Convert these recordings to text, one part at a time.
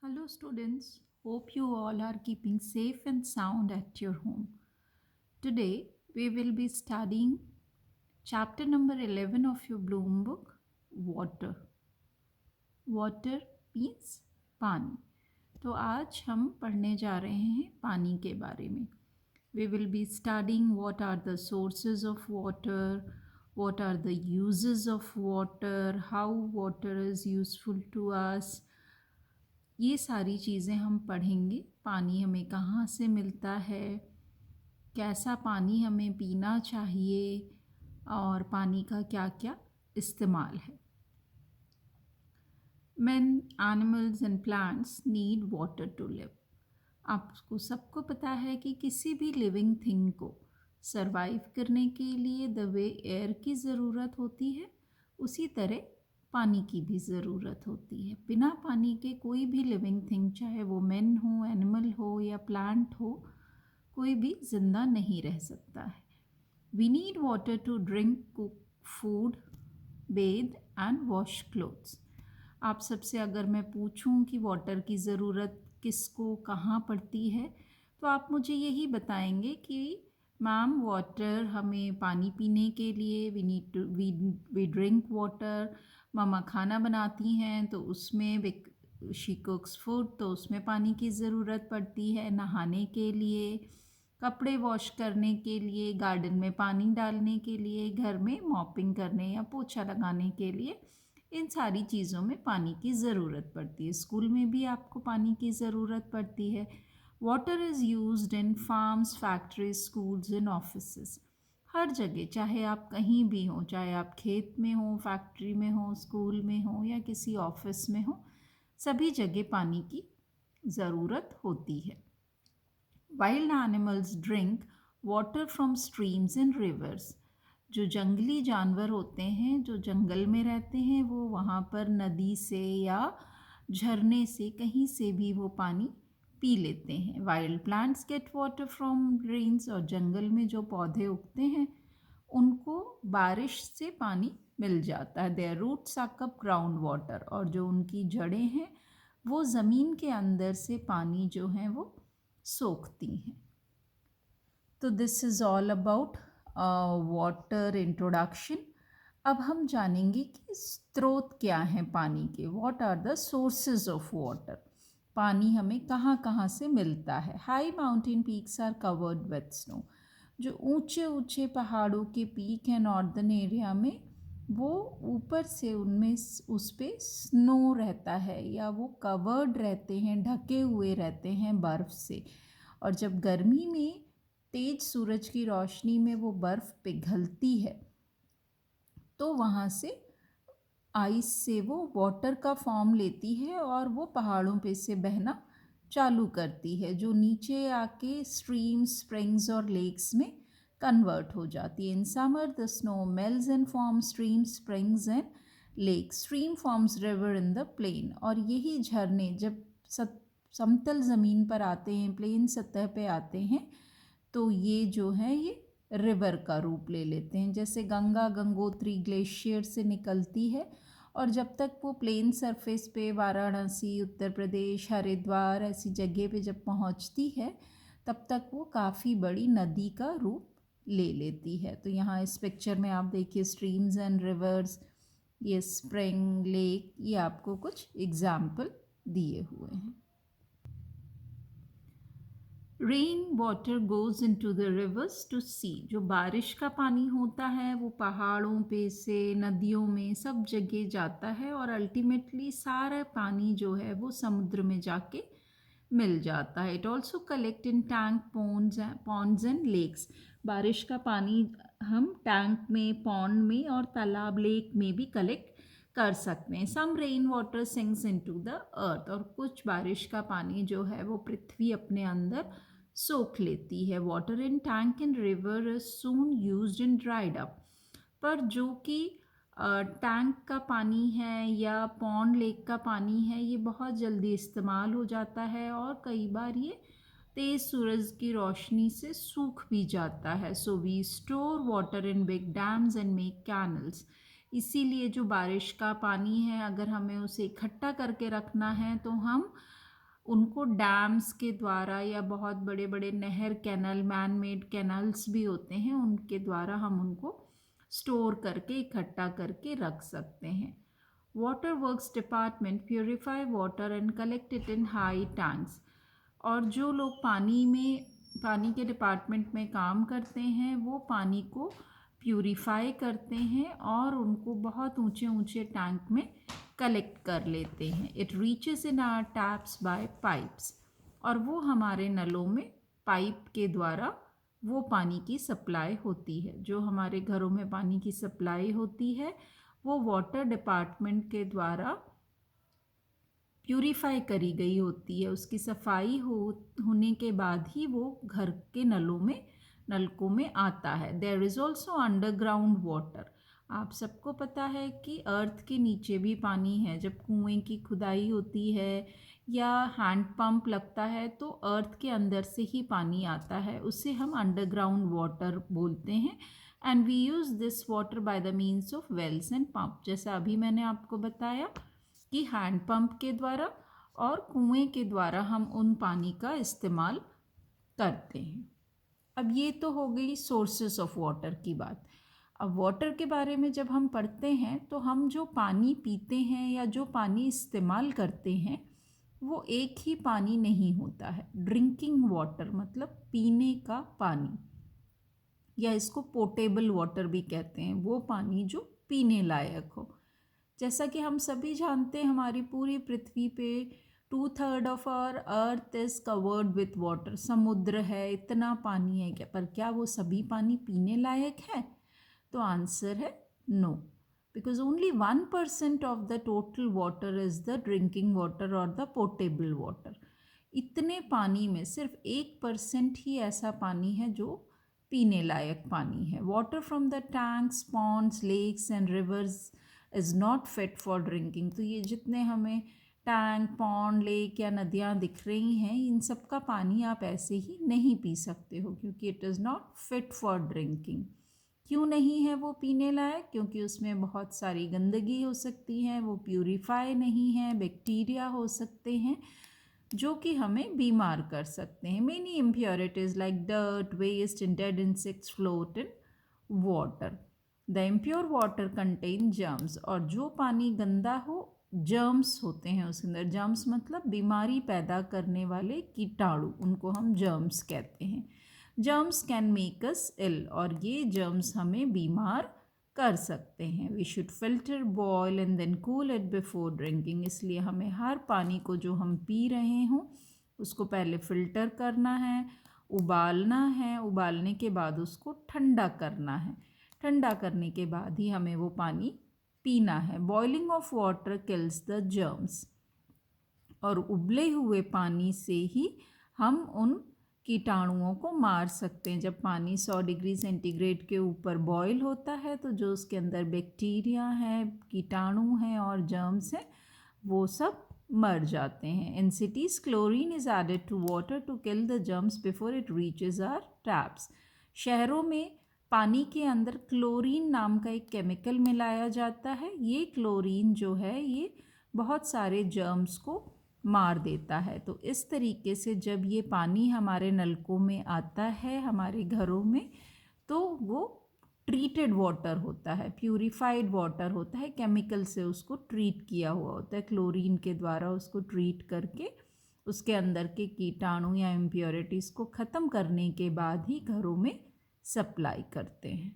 Hello, students. Hope you all are keeping safe and sound at your home. Today, we will be studying chapter number 11 of your Bloom book, Water. Water means पानी. तो आज हम पढ़ने जा रहे हैं पानी के बारे में. We will be studying what are the sources of water, what are the uses of water, how water is useful to us. ये सारी चीज़ें हम पढ़ेंगे. पानी हमें कहाँ से मिलता है, कैसा पानी हमें पीना चाहिए और पानी का क्या क्या इस्तेमाल है. Men, animals and plants need water to live. आपको सबको पता है कि किसी भी लिविंग थिंग को सरवाइव करने के लिए द वे एयर की ज़रूरत होती है, उसी तरह पानी की भी ज़रूरत होती है. बिना पानी के कोई भी लिविंग थिंग, चाहे वो मैन हो, एनिमल हो या प्लांट हो, कोई भी ज़िंदा नहीं रह सकता है. We need water to drink, cook food, bathe and wash clothes. आप सबसे अगर मैं पूछूं कि वाटर की ज़रूरत किसको कहाँ पड़ती है, तो आप मुझे यही बताएंगे कि मैम वाटर हमें पानी पीने के लिए वी ड्रिंक वाटर. मामा खाना बनाती हैं तो उसमें शी कुक्स फूड, तो उसमें पानी की ज़रूरत पड़ती है. नहाने के लिए, कपड़े वॉश करने के लिए, गार्डन में पानी डालने के लिए, घर में मॉपिंग करने या पोछा लगाने के लिए, इन सारी चीज़ों में पानी की ज़रूरत पड़ती है. स्कूल में भी आपको पानी की ज़रूरत पड़ती है. Water is used in farms, factories, schools and offices. हर जगह, चाहे आप कहीं भी हो, चाहे आप खेत में हो, फैक्ट्री में हो, स्कूल में हो या किसी ऑफिस में हो, सभी जगह पानी की ज़रूरत होती है. Wild animals drink water from streams and reverse. जो जंगली जानवर होते हैं, जो जंगल में रहते हैं, वो वहाँ पर नदी से या झरने से, कहीं से भी वो पानी पी लेते हैं. Wild plants get water from rains. और जंगल में जो पौधे उगते हैं उनको बारिश से पानी मिल जाता है. देयर रूट्स सक अप ग्राउंड वाटर. और जो उनकी जड़ें हैं वो ज़मीन के अंदर से पानी जो है वो सोखती हैं. तो this is all about water introduction. अब हम जानेंगे कि स्रोत क्या हैं पानी के. What are the sources of water. पानी हमें कहाँ कहाँ से मिलता है. High mountain peaks are covered with snow. जो ऊंचे ऊंचे पहाड़ों के पीक हैं नॉर्दर्न एरिया में, वो ऊपर से उनमें उस पर स्नो रहता है या वो कवर्ड रहते हैं, ढके हुए रहते हैं बर्फ़ से. और जब गर्मी में तेज सूरज की रोशनी में वो बर्फ़ पिघलती है तो वहाँ से आइस से वो वाटर का फॉर्म लेती है और वो पहाड़ों पे से बहना चालू करती है, जो नीचे आके स्ट्रीम्स, स्प्रिंग्स और लेक्स में कन्वर्ट हो जाती है. In summer the snow melts and form streams, springs and lakes. Stream forms river in the plain. और यही झरने जब समतल ज़मीन पर आते हैं, प्लेन सतह पे आते हैं, तो ये जो है ये रिवर का रूप ले लेते हैं. जैसे गंगा गंगोत्री ग्लेशियर से निकलती है और जब तक वो प्लेन सरफेस पे वाराणसी, उत्तर प्रदेश, हरिद्वार ऐसी जगह पे जब पहुंचती है, तब तक वो काफ़ी बड़ी नदी का रूप ले लेती है. तो यहाँ इस पिक्चर में आप देखिए स्ट्रीम्स एंड रिवर्स, ये स्प्रिंग, लेक, ये आपको कुछ एग्जाम्पल दिए हुए हैं. Rain water goes into the rivers to sea. जो बारिश का पानी होता है वो पहाड़ों पे से, नदियों में, सब जगह जाता है और अल्टीमेटली सारा पानी जो है वो समुद्र में जाके मिल जाता है. It also collect in tank, ponds and lakes. बारिश का पानी हम टैंक में, पॉन्ड में और तालाब, लेक में भी कलेक्ट कर सकते हैं. Some rain water sinks into the earth. और कुछ बारिश का पानी जो है वो पृथ्वी अपने अंदर सोख लेती है. Water in tank and river is soon used in dried up. पर जो कि टैंक का पानी है या पॉन्ड, लेक का पानी है, ये बहुत जल्दी इस्तेमाल हो जाता है और कई बार ये तेज़ सूरज की रोशनी से सूख भी जाता है. So we store water in big dams and make canals. इसीलिए जो बारिश का पानी है, अगर हमें उसे इकट्ठा करके रखना है तो हम उनको डैम्स के द्वारा या बहुत बड़े बड़े नहर कैनल मैन मेड कैनल्स भी होते हैं, उनके द्वारा हम उनको स्टोर करके इकट्ठा करके रख सकते हैं। Water works department purify water and collect it in high tanks. और जो लोग पानी के डिपार्टमेंट में काम करते हैं वो पानी को प्यूरीफाई करते हैं और उनको बहुत ऊंचे ऊंचे टैंक में कलेक्ट कर लेते हैं। It reaches in our taps by pipes, और वो हमारे नलों में पाइप के द्वारा वो पानी की सप्लाई होती है। जो हमारे घरों में पानी की सप्लाई होती है वो वाटर डिपार्टमेंट के द्वारा प्यूरीफाई करी गई होती है। उसकी सफाई होने के बाद ही वो घर के नलकों में आता है। There is also underground water. आप सबको पता है कि अर्थ के नीचे भी पानी है। जब कुएं की खुदाई होती है या हैंड पंप लगता है तो अर्थ के अंदर से ही पानी आता है, उसे हम अंडरग्राउंड वाटर बोलते हैं। And we use this water by the means of wells and pump. जैसा अभी मैंने आपको बताया कि हैंड पंप के द्वारा और कुएं के द्वारा हम उन पानी का इस्तेमाल करते हैं। अब ये तो हो गई सोर्सेस ऑफ वाटर की बात। अब वाटर के बारे में जब हम पढ़ते हैं तो हम जो पानी पीते हैं या जो पानी इस्तेमाल करते हैं वो एक ही पानी नहीं होता है। ड्रिंकिंग वाटर मतलब पीने का पानी, या इसको पोर्टेबल वाटर भी कहते हैं, वो पानी जो पीने लायक हो। जैसा कि हम सभी जानते हैं हमारी पूरी पृथ्वी पे 2/3 of our earth is covered with water. समुद्र है, इतना पानी है क्या, पर क्या वो सभी पानी पीने लायक है? तो आंसर है no, because only 1% of the total water is the drinking water और द पोर्टेबल वाटर। इतने पानी में सिर्फ 1% ही ऐसा पानी है जो पीने लायक पानी है। Water from the tanks, ponds, lakes and rivers is not fit for drinking. तो ये जितने हमें टैंक, पॉन्ड, लेक या नदियाँ दिख रही हैं, इन सब का पानी आप ऐसे ही नहीं पी सकते हो, क्योंकि it is not fit for drinking. क्यों नहीं है वो पीने लायक? क्योंकि उसमें बहुत सारी गंदगी हो सकती है, वो प्यूरीफाई नहीं है, बैक्टीरिया हो सकते हैं जो कि हमें बीमार कर सकते हैं। Many impurities like dirt, waste and dead insects float in water. The impure water contain germs. और जो पानी गंदा हो, जर्म्स होते हैं उसके अंदर। जर्म्स मतलब बीमारी पैदा करने वाले कीटाणु, उनको हम जर्म्स कहते हैं। Germs can make us ill, और ये जर्म्स हमें बीमार कर सकते हैं। We should filter, boil and then cool it before drinking. इसलिए हमें हर पानी को जो हम पी रहे हों उसको पहले फ़िल्टर करना है, उबालना है, उबालने के बाद उसको ठंडा करना है। ठंडा करने के बाद ही हमें वो पानी पीना है। Boiling of water kills the germs. और उबले हुए पानी से ही हम उन कीटाणुओं को मार सकते हैं। जब पानी 100 डिग्री सेंटीग्रेड के ऊपर बॉयल होता है तो जो उसके अंदर बैक्टीरिया है, कीटाणु हैं और जर्म्स हैं, वो सब मर जाते हैं। In cities chlorine is added to water to kill the germs before it reaches our taps. शहरों में पानी के अंदर क्लोरीन नाम का एक केमिकल मिलाया जाता है। ये क्लोरीन जो है ये बहुत सारे जर्म्स को मार देता है। तो इस तरीके से जब ये पानी हमारे नलकों में आता है हमारे घरों में, तो वो ट्रीटेड वाटर होता है, प्यूरिफाइड वाटर होता है। केमिकल से उसको ट्रीट किया हुआ होता है, क्लोरीन के द्वारा उसको ट्रीट करके उसके अंदर के कीटाणु या इम्प्योरिटीज़ को ख़त्म करने के बाद ही घरों में सप्लाई करते हैं।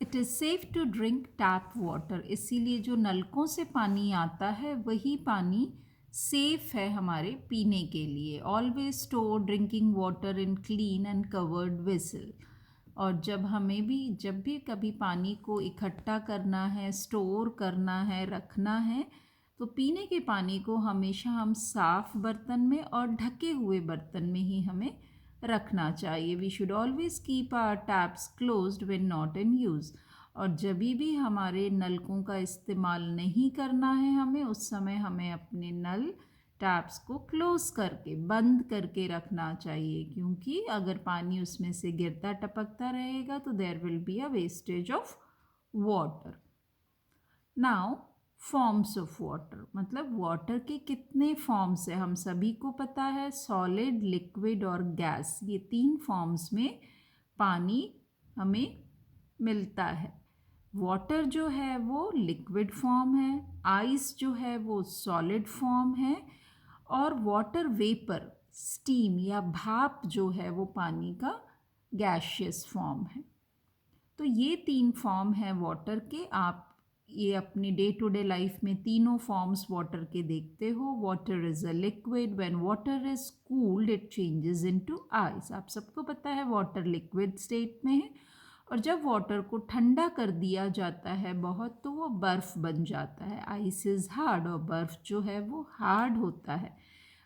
It is safe to drink tap water. इसीलिए जो नलकों से पानी आता है वही पानी सेफ़ है हमारे पीने के लिए। Always store drinking water in clean and covered vessel. और जब भी कभी पानी को इकट्ठा करना है, स्टोर करना है, रखना है, तो पीने के पानी को हमेशा हम साफ़ बर्तन में और ढके हुए बर्तन में ही हमें रखना चाहिए। We should always keep our taps closed when not in use. और जब भी हमारे नलकों का इस्तेमाल नहीं करना है हमें, उस समय हमें अपने नल टैप्स को क्लोज करके, बंद करके रखना चाहिए, क्योंकि अगर पानी उसमें से गिरता टपकता रहेगा तो there will be a wastage of water. Now forms of water, मतलब वाटर के कितने फॉर्म्स है हम सभी को पता है, सॉलिड, लिक्विड और गैस, ये 3 फॉर्म्स में पानी हमें मिलता है। वाटर जो है वो लिक्विड फॉर्म है, आइस जो है वो सॉलिड फॉर्म है, और वाटर वेपर, स्टीम या भाप जो है वो पानी का गैशियस फॉर्म है। तो ये 3 फॉर्म है वाटर के। आप ये अपनी डे टू डे लाइफ में तीनों फॉर्म्स वाटर के देखते हो। Water is a liquid, when water is cooled it changes into ice. आप सबको पता है वाटर लिक्विड स्टेट में है, और जब वाटर को ठंडा कर दिया जाता है बहुत, तो वो बर्फ़ बन जाता है। आइस इज़ हार्ड, और बर्फ़ जो है वो हार्ड होता है।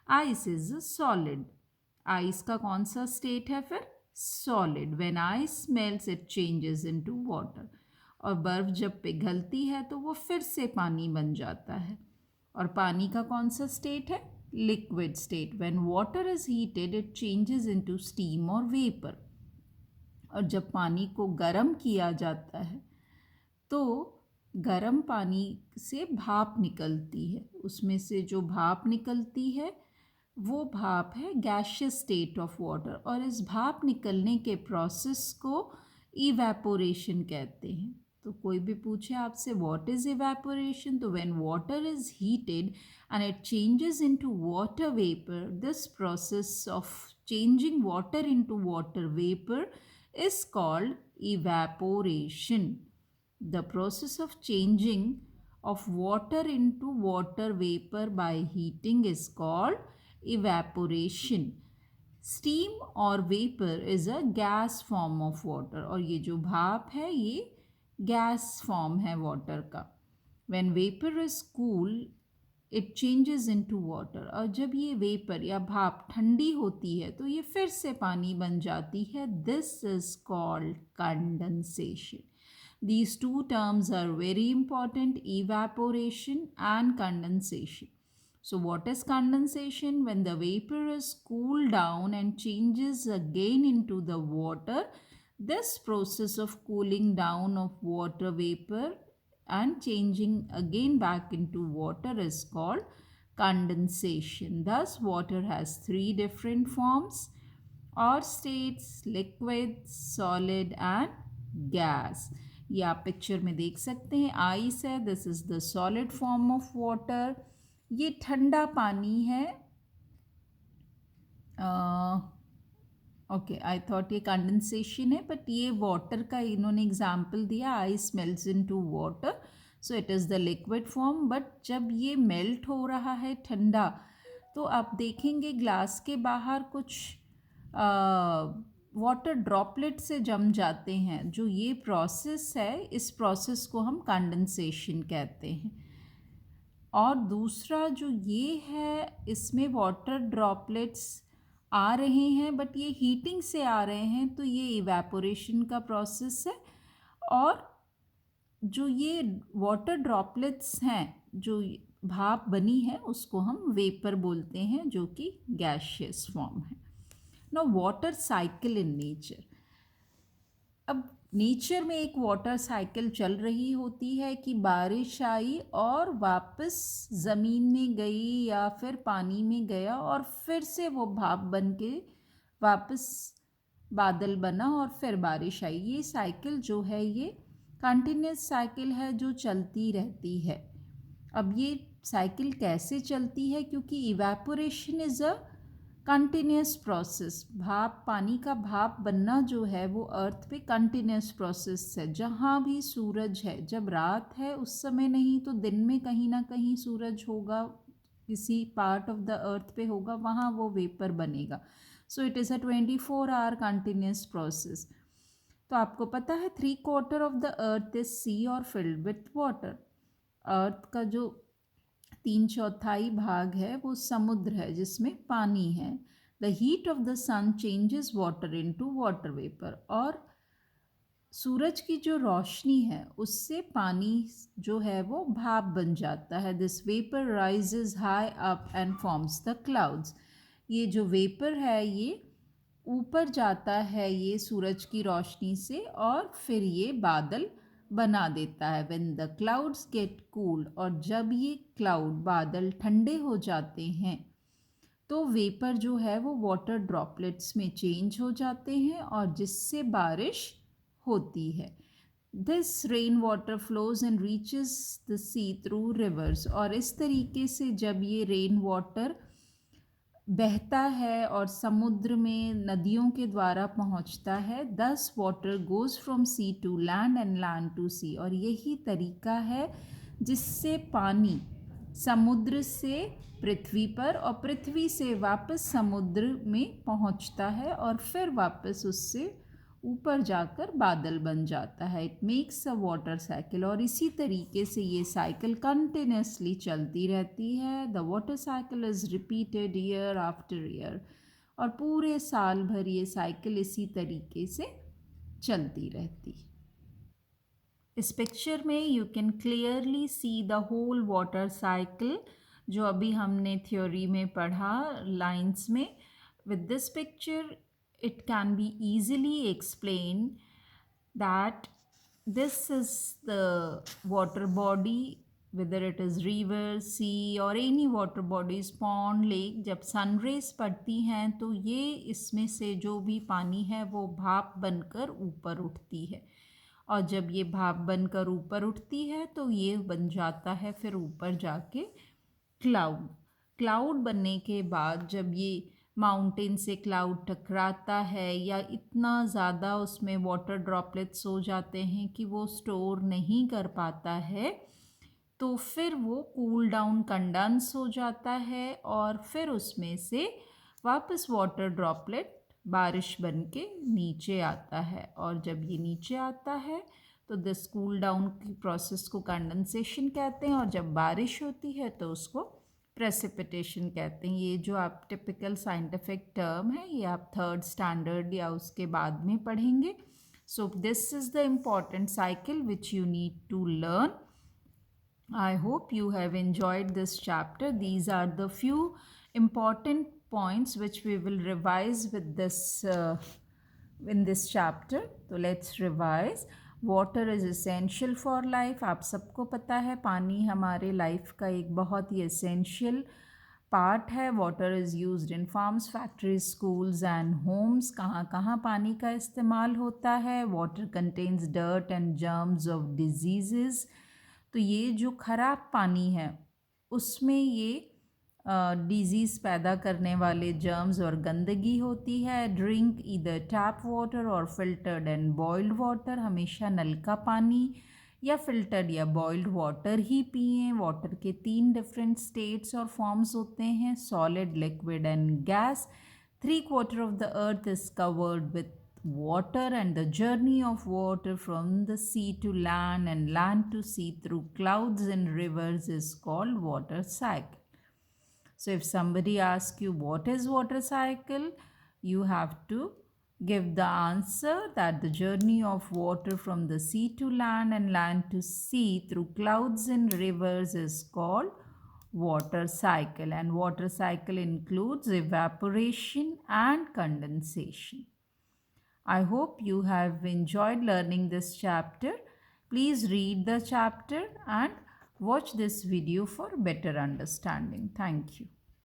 Ice is solid. आइस का कौन सा स्टेट है फिर? Solid. When ice melts it changes into water. और बर्फ़ जब पिघलती है तो वो फिर से पानी बन जाता है। और पानी का कौन सा स्टेट है? Liquid state. When water is heated it changes into steam और वेपर। और जब पानी को गर्म किया जाता है तो गर्म पानी से भाप निकलती है। उसमें से जो भाप निकलती है वो भाप है गैशियस स्टेट ऑफ वाटर, और इस भाप निकलने के प्रोसेस को इवेपोरेशन कहते हैं। तो कोई भी पूछे आपसे व्हाट इज़ इवेपोरेशन, तो when water is heated and it changes into water vapour, this process of changing water into water vapour is called evaporation. The process of changing of water into water vapor by heating is called evaporation. Steam और vapor is a gas form of water, और ये जो भाप है ये gas form है water का। When vapor is cool it changes into water, और जब ये वेपर या भाप ठंडी होती है तो ये फिर से पानी बन जाती है। This is called condensation. These two terms are very important, evaporation and condensation. So what is condensation? When the vapor is cooled down and changes again into the water, this process of cooling down of water vapor and changing again back into water is called condensation. Thus, water has 3 different forms or states: liquid, solid and gas. ये आप picture में देख सकते हैं, ice है, this is the solid form of water. ये ठंडा पानी है। ओके, आई थॉट ये कंडेंसेशन है, बट ये वाटर का इन्होंने एग्जाम्पल दिया, ice melts into water, so it is the liquid form. But जब ये मेल्ट हो रहा है ठंडा, तो आप देखेंगे ग्लास के बाहर कुछ वाटर ड्रॉपलेट से जम जाते हैं। जो ये प्रोसेस है, इस प्रोसेस को हम कंडेंसेशन कहते हैं। और दूसरा जो ये है, इसमें वाटर ड्रॉपलेट्स आ रहे हैं बट ये हीटिंग से आ रहे हैं, तो ये इवेपोरेशन का प्रोसेस है। और जो ये वाटर ड्रॉपलेट्स हैं, जो भाप बनी है, उसको हम वेपर बोलते हैं, जो कि गैशियस फॉर्म है। Now water cycle in nature. अब नेचर में एक वाटर साइकिल चल रही होती है कि बारिश आई और वापस ज़मीन में गई या फिर पानी में गया और फिर से वो भाप बन के वापस बादल बना और फिर बारिश आई। ये साइकिल जो है ये कंटिन्यूस साइकिल है जो चलती रहती है। अब ये साइकिल कैसे चलती है? क्योंकि evaporation is a continuous process. भाप, पानी का भाप बनना जो है वो अर्थ पे कंटिन्यूस प्रोसेस है। जहाँ भी सूरज है, जब रात है उस समय नहीं तो दिन में कहीं ना कहीं सूरज होगा, किसी पार्ट ऑफ द अर्थ पे होगा, वहाँ वो वेपर बनेगा। So it is a 24 hour continuous process. तो आपको पता है 3/4 of the earth is sea और फिल्ड विथ वाटर। अर्थ का जो 3/4 भाग है वो समुद्र है जिसमें पानी है। The heat of the sun changes water into water vapour. और सूरज की जो रोशनी है उससे पानी जो है वो भाप बन जाता है। This vapour rises high up and forms the clouds. ये जो वेपर है ये ऊपर जाता है ये सूरज की रोशनी से, और फिर ये बादल बना देता है। When the clouds get cooled, और जब ये क्लाउड बादल ठंडे हो जाते हैं तो वेपर जो है वो वाटर ड्रॉपलेट्स में चेंज हो जाते हैं और जिससे बारिश होती है। This rain water flows and reaches the sea through rivers, और इस तरीके से जब ये रेन वाटर बहता है और समुद्र में नदियों के द्वारा पहुंचता है, this water goes from sea to land and land to sea, और यही तरीका है जिससे पानी समुद्र से पृथ्वी पर और पृथ्वी से वापस समुद्र में पहुंचता है और फिर वापस उससे ऊपर जाकर बादल बन जाता है। It makes a water cycle, और इसी तरीके से ये साइकिल कंटिन्यूसली चलती रहती है। The water cycle is repeated year after year, और पूरे साल भर ये साइकिल इसी तरीके से चलती रहती है। इस पिक्चर में you can clearly see the whole water cycle, जो अभी हमने थ्योरी में पढ़ा लाइंस में। With this picture it can be easily explained that this is the water body, whether it is river, sea or any water bodies, pond, lake, जब sun rays पड़ती हैं तो ये इसमें से जो भी पानी है वो भाप बनकर ऊपर उठती है, और जब ये भाप बनकर ऊपर उठती है तो ये बन जाता है फिर ऊपर जाके क्लाउड। क्लाउड बनने के बाद जब ये माउंटेन से क्लाउड टकराता है या इतना ज़्यादा उसमें वाटर ड्रॉपलेट्स हो जाते हैं कि वो स्टोर नहीं कर पाता है, तो फिर वो कूल डाउन कंडेंस हो जाता है और फिर उसमें से वापस वाटर ड्रॉपलेट बारिश बन के नीचे आता है। और जब ये नीचे आता है तो दिस कूल डाउन की प्रोसेस को कंडेंसेशन कहते हैं, और जब बारिश होती है तो उसको प्रेसिपिटेशन कहते हैं। ये जो आप टिपिकल साइंटिफिक टर्म है ये आप थर्ड स्टैंडर्ड या उसके बाद में पढ़ेंगे। So this is the important cycle which you need to learn. I hope you have enjoyed this chapter. These are the few important points which we will revise with this in this chapter. So let's revise. Water is essential for life. आप सबको पता है पानी हमारे life का एक बहुत ही एसेंशियल पार्ट है. Water is used in farms, factories, schools and homes. कहाँ कहाँ पानी का इस्तेमाल होता है. Water contains dirt and germs of disease. तो ये जो ख़राब पानी है उसमें ये डिजीज़ पैदा करने वाले जर्म्स और गंदगी होती है. ड्रिंक ईदर टैप वाटर और फिल्टर्ड एंड बॉइल्ड वाटर. हमेशा नल का पानी या फिल्टर्ड या बॉइल्ड वाटर ही पिएं. वाटर के 3 डिफरेंट स्टेट्स और फॉर्म्स होते हैं, solid, liquid and gas. 3/4 of the earth is covered with water, and the journey of water from the sea to land and land to sea through clouds and rivers is called water cycle. So if somebody asks you what is water cycle, you have to give the answer that the journey of water from the sea to land and land to sea through clouds and rivers is called water cycle. And water cycle includes evaporation and condensation. I hope you have enjoyed learning this chapter. Please read the chapter and watch this video for better understanding. Thank you.